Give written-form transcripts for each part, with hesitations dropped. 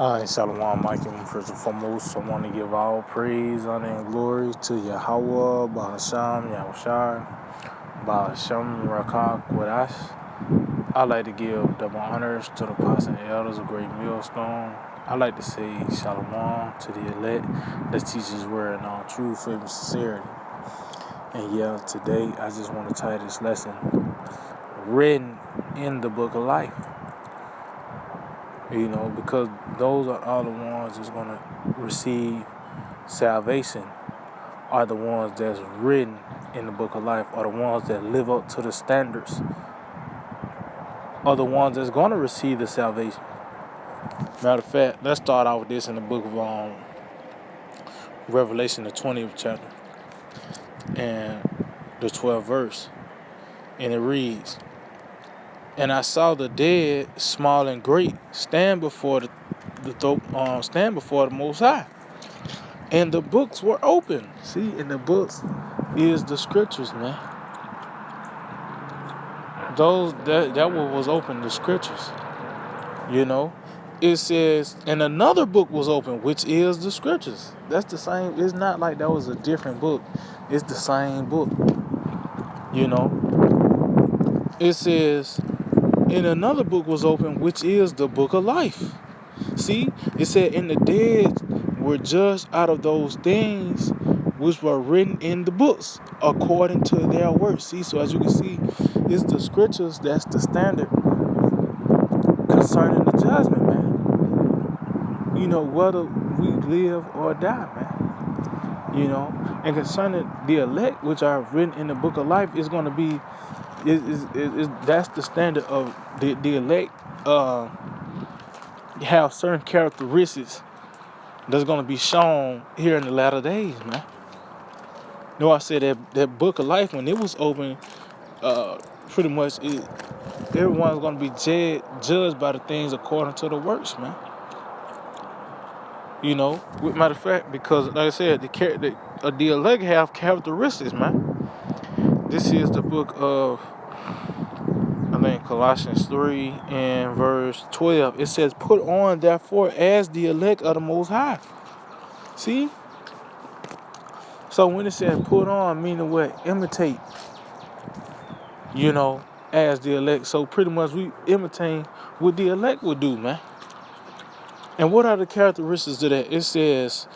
Shalom, Michael. First and foremost, I want to give all praise, honor, and glory to Yahweh, Bahasham, Yahushai, Bahasham, Rakak, Wadash. I like to give double honors to the apostles and elders of Great Millstone. I like to say Shalom to the elect that teaches word in all truth, faith, and sincerity. And yeah, today I just want to title this lesson, Written in the Book of Life. Because those are all the ones that's going to receive salvation, are the ones that's written in the book of life, are the ones that live up to the standards, are the ones that's going to receive the salvation. Matter of fact, let's start out with this in the book of Revelation, the 20th chapter, and the 12th verse. And it reads, "And I saw the dead, small and great, stand before the Most High. And the books were open." See, and the books is the scriptures, man. Those that what was open, the scriptures. It says, and another book was open, which is the scriptures. That's the same. It's not like that was a different book. It's the same book. It says, and another book was open, which is the book of life. See, it said, and the dead were judged out of those things which were written in the books according to their works. See, so as you can see, it's the scriptures that's the standard concerning the judgment, man. Whether we live or die, man. And concerning the elect, which are written in the book of life, is going to be, that's the standard of the elect. Have certain characteristics that's going to be shown here in the latter days, man. I said that book of life, when it was open, pretty much everyone's going to be judged by the things according to the works, man. Matter of fact, because like I said, the elect have characteristics, man. This is the book of, I think, Colossians 3 and verse 12. It says, "Put on therefore as the elect of the Most High." See? So when it says put on, meaning what? Imitate. As the elect. So pretty much we imitate what the elect would do, man. And what are the characteristics of that? It says,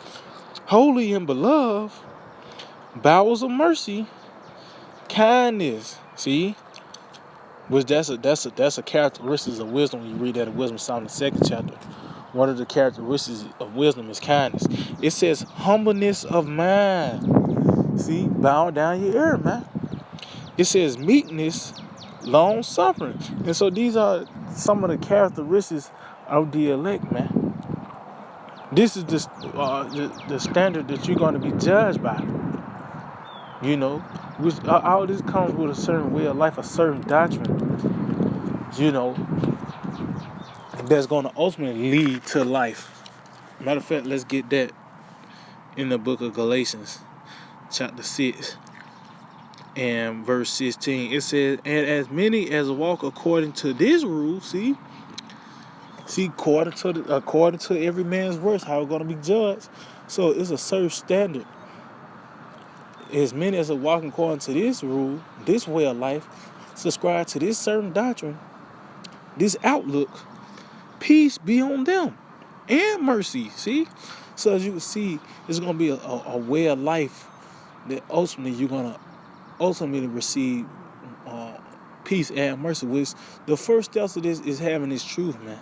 holy and beloved, bowels of mercy, kindness. See? Which that's a characteristic of wisdom. When you read that in Wisdom Psalm, the 2nd chapter. One of the characteristics of wisdom is kindness. It says humbleness of mind. See? Bow down your ear, man. It says meekness, long suffering. And so these are some of the characteristics of the elect, man. This is the standard that you're going to be judged by. Which all this comes with a certain way of life, a certain doctrine. That's going to ultimately lead to life. Matter of fact, let's get that in the book of Galatians, chapter 6 and verse 16. It says, "And as many as walk according to this rule," see, according to every man's works, how it's going to be judged. So it's a certain standard. As many as are walking according to this rule, this way of life, subscribe to this certain doctrine, this outlook, peace be on them and mercy. See? So as you can see, it's going to be a way of life that ultimately you're going to receive peace and mercy. Which the first steps of this is having this truth, man.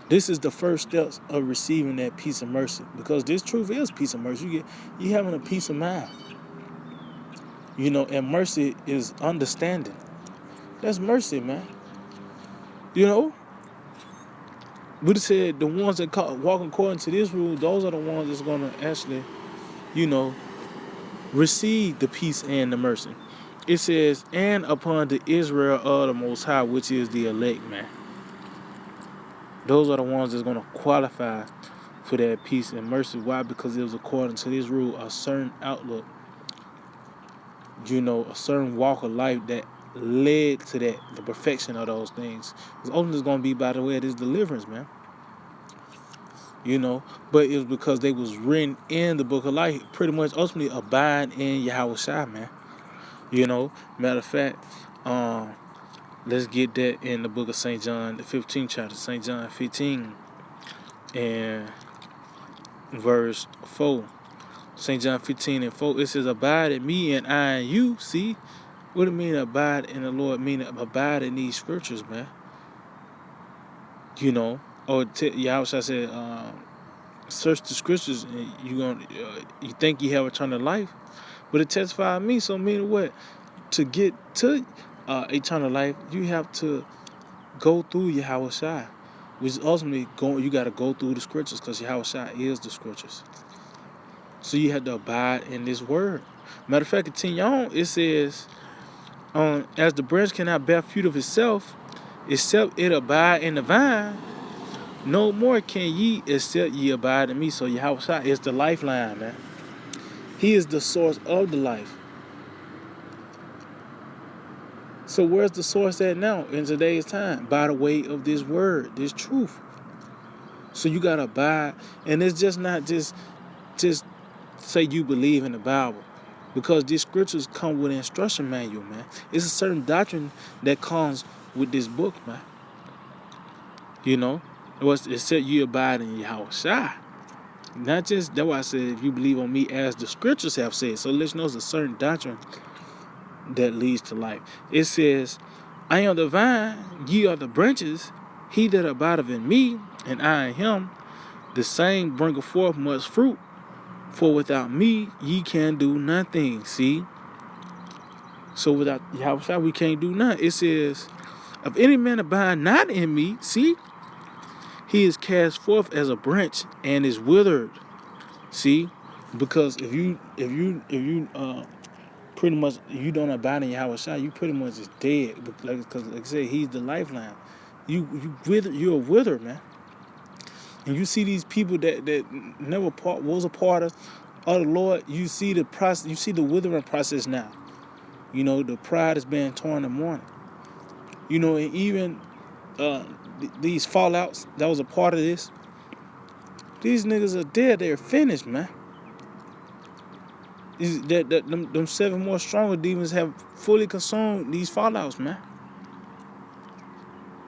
This is the first steps of receiving that peace and mercy, because this truth is peace and mercy. You having a peace of mind. And mercy is understanding. That's mercy, man. But it said the ones that walk according to this rule, those are the ones that's going to actually, receive the peace and the mercy. It says, and upon the Israel of the Most High, which is the elect, man. Those are the ones that's going to qualify for that peace and mercy. Why? Because it was according to this rule, a certain outlook, a certain walk of life that led to that, the perfection of those things. It's ultimately going to be by the way of this deliverance, man. you know, but it was because they was written in the book of life, pretty much ultimately abide in Yahweh Shai, man. You know, matter of fact, let's get that in the book of St. John, the 15th chapter, St. John 15 and verse 4. St. John 15 and 4, it says, abide in me and I in you. See, what it mean abide in the Lord? Mean abide in these scriptures, man. You know, or Yahweh said, search the scriptures and you think you have eternal life, but it testifies of me. So meaning what? To get to eternal life, you have to go through Yahweh Shai, which is ultimately you got to go through the scriptures, because Yahweh Shai is the scriptures. So you have to abide in this word. Matter of fact, continue on. It says, as the branch cannot bear fruit of itself, except it abide in the vine, no more can ye except ye abide in me. So Yahweh Shai is the lifeline, man. He is the source of the life. So where's the source at now in today's time? By the way of this word, this truth. So you gotta abide, and it's just not just say you believe in the Bible, because these scriptures come with an instruction manual, man. It's a certain doctrine that comes with this book, man. You know, it said you abide in Yahweh Shai. Not just, that's why I said if you believe on me as the scriptures have said. So let's know it's a certain doctrine that leads to life. It says, I am the vine, ye are the branches. He that abideth in me, and I in him, the same bringeth forth much fruit. For without me, ye can do nothing. See? So without Yahweh, we can't do nothing. It says, if any man abide not in me, see, he is cast forth as a branch and is withered. See? Because if you pretty much, you don't abide in Yahweh, you pretty much is dead. Because like I said, he's the lifeline. You're a wither, man. And you see these people that never was a part of the Lord. You see the process. You see the withering process now. You know, the pride is being torn in the morning. You know, and even these fallouts that was a part of this. These niggas are dead. They're finished, man. Them 7 more stronger demons have fully consumed these fallouts, man.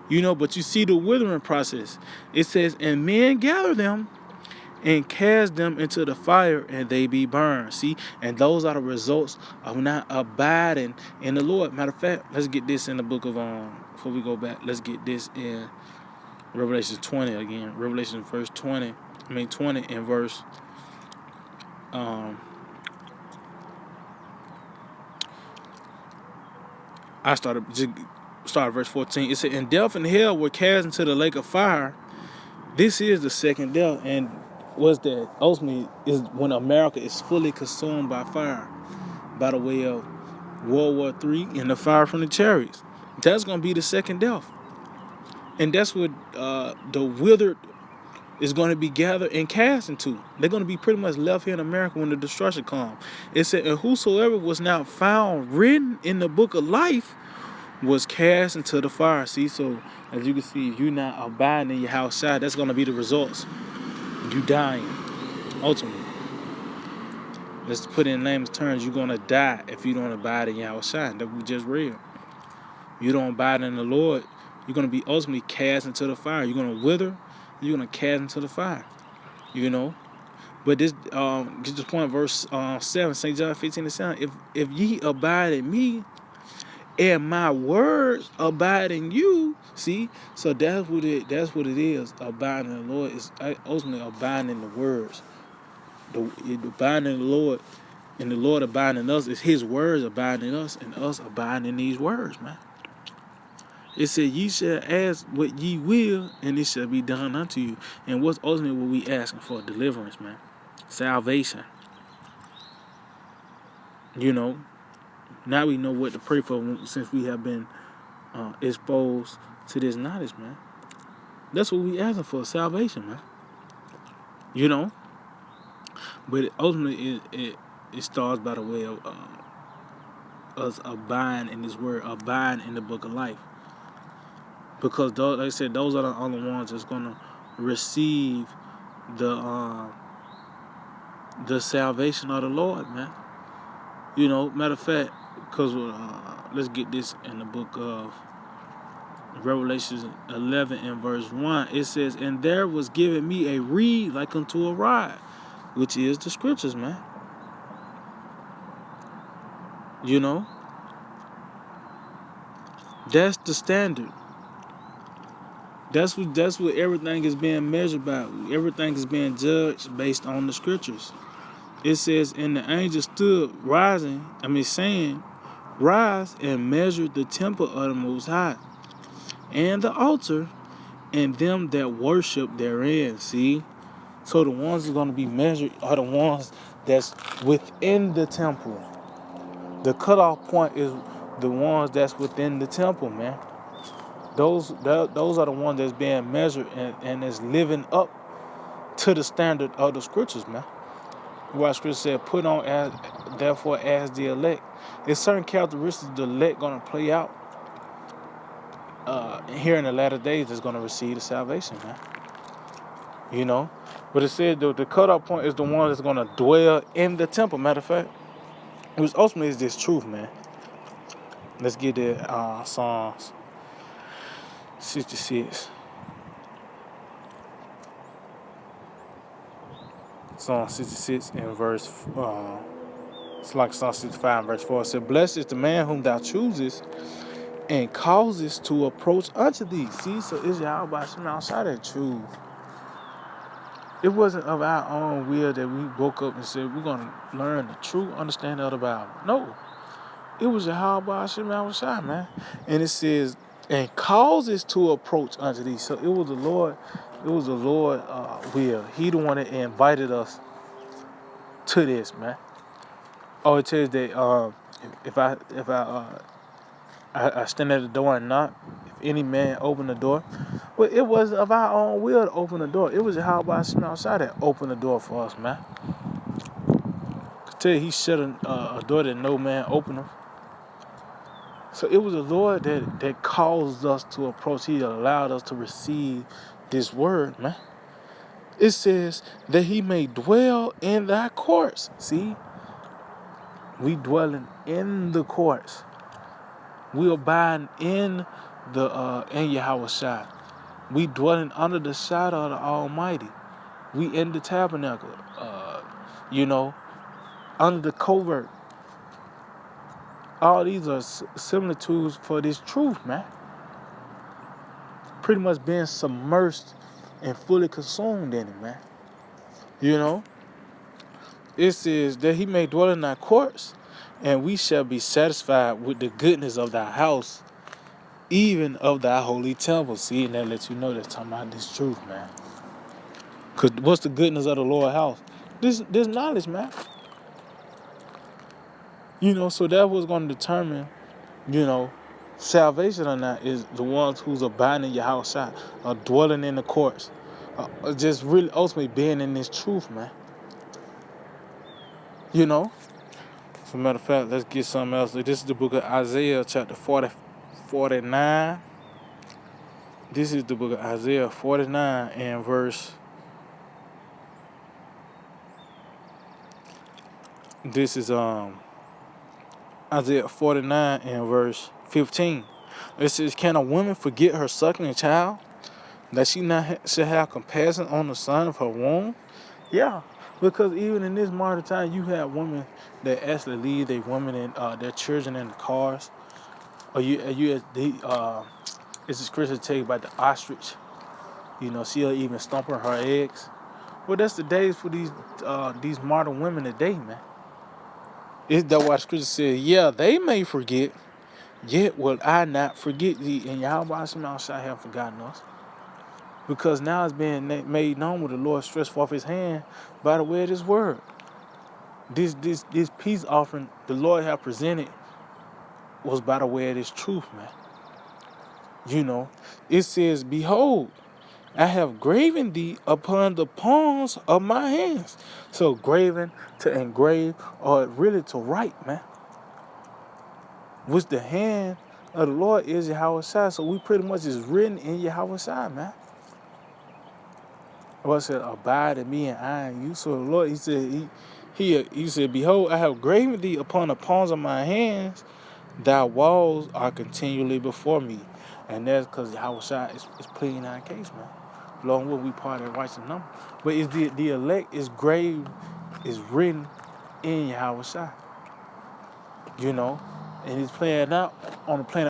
You know, but you see the withering process. It says, and men gather them and cast them into the fire, and they be burned. See, and those are the results of not abiding in the Lord. Matter of fact, let's get this in the book of before we go back. Let's get this in Revelation 20 again. Revelation verse 20 and verse I started verse 14. It said, and death and hell were cast into the lake of fire. This is the second death, and was that ultimately is when America is fully consumed by fire, by the way of World War III and the fire from the chariots. That's going to be the second death. And that's what the withered is going to be gathered and cast into. They're going to be pretty much left here in America when the destruction comes. It said, and whosoever was not found written in the book of life was cast into the fire. See, so as you can see, if you're not abiding in your house side, that's going to be the results. You dying, ultimately. Let's put it in layman's terms, you're going to die if you don't abide in your house side. That we just read. You don't abide in the Lord, you're going to be ultimately cast into the fire. You're going to wither, you're going to cast into the fire. You know? But this, get this point, verse 7, St. John 15 and 7. If ye abide in me, and my words abide in you, see, so that's what it is. Abiding in the Lord is ultimately abiding in the words. Abiding in the Lord, and the Lord abiding in us is His words abiding in us, and us abiding in these words, man. It said, ye shall ask what ye will, and it shall be done unto you. And what's ultimately what we asking for? Deliverance, man. Salvation. You know, now we know what to pray for since we have been exposed to this knowledge, man. That's what we asking for, salvation, man. You know? But ultimately, it starts by the way of us abiding in this word, abiding in the book of life. Because, like I said, those are the only ones that's going to receive the salvation of the Lord, man. You know, matter of fact, because let's get this in the book of Revelation 11 and verse 1. It says, "And there was given me a reed like unto a rod," which is the scriptures, man. You know, that's the standard. That's what everything is being measured by. Everything is being judged based on the scriptures. It says, "And the angel stood saying, Rise and measure the temple of the Most High, and the altar, and them that worship therein." See? So the ones that's going to be measured are the ones that's within the temple. The cutoff point is the ones that's within the temple, man. Those are the ones that's being measured and is living up to the standard of the scriptures, man. Why scripture said, "Put on therefore as the elect." There's certain characteristics the elect gonna play out here in the latter days that's gonna receive the salvation, man. You know? But it said the cutoff point is the one that's gonna dwell in the temple, matter of fact. Which ultimately is this truth, man. Let's get the Psalms 66. Psalm 66 and verse, it's like Psalm 65 and verse 4. It said, "Blessed is the man whom thou choosest and causes to approach unto thee." See, so it's Yahweh Hashem outside that choose. It wasn't of our own will that we woke up and said, we're going to learn the true understanding of the Bible. No. It was Yahweh Hashem outside, man. And it says, "And causes to approach unto thee." So it was the Lord will. He the one that invited us to this, man. Oh, it says that if I stand at the door and knock, if any man open the door. Well, it wasn't of our own will to open the door. It was Yahweh Hashem outside that opened the door for us, man. I tell you, he shut a door that no man opened them. So it was the Lord that caused us to approach. He allowed us to receive this word, man. It says that he may dwell in thy courts. See? We dwelling in the courts. We abiding in Yahweh Shai. We dwelling under the shadow of the Almighty. We in the tabernacle. Under the covert. All these are similitudes for this truth, man. Pretty much being submersed and fully consumed in it, man. You know? It says that he may dwell in thy courts, and we shall be satisfied with the goodness of thy house, even of thy holy temple. See, and that lets you know that's talking about this truth, man. Because what's the goodness of the Lord's house? This knowledge, man. So that was going to determine, salvation or not is the ones who's abiding in your house, or dwelling in the courts, just really ultimately being in this truth, man. As a matter of fact, let's get something else. This is the book of Isaiah, chapter 49. This is the book of Isaiah 49 and verse. This is Isaiah 49 and verse 15. It says, "Can a woman forget her suckling child, that she not should have compassion on the son of her womb?" Yeah, because even in this modern time, you have women that actually leave their women and their children in the cars. Or it's the scripture tell you about the ostrich. She'll even stomp her eggs. Well, that's the days for these modern women today, man. Is that why the scripture says, "Yeah, they may forget, yet will I not forget thee." And Yahweh Hashem shall have forgotten us. Because now it's being made known with the Lord stretched forth his hand by the way of his word. This peace offering the Lord have presented was by the way of his truth, man. It says, "Behold, I have graven thee upon the palms of my hands." So graven, to engrave, or really to write, man. Which the hand of the Lord is Yahweh Shai. So we pretty much is written in Yahweh Shai, man. what said, abide in me and I in you. So the Lord, he said, he said, behold, I have graven thee upon the palms of my hands. Thy walls are continually before me. And that's because Yahweh Shai is pleading our case, man. Lord, will we part of righteous number? But it's the elect is grave, is written in Yahweh Shai. You know, and it's playing out on the planet